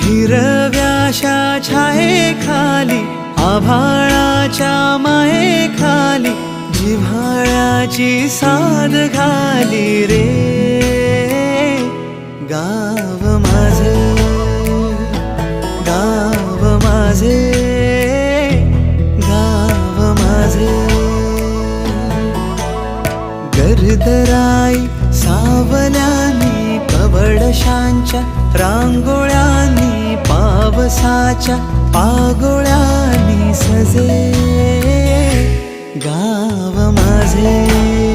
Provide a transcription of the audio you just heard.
हिरव्याशा छायेखाली आभाळाच्या मायेखाली जिव्हाळ्याची साद घाली रे गाव माझे, गाव माझे, गाव माझे. गर्दराई सावल्यानी कवडशांच्या रांगोळ्यांनी पावसाच्या पागोळ्यांनी सजे गाव माझे.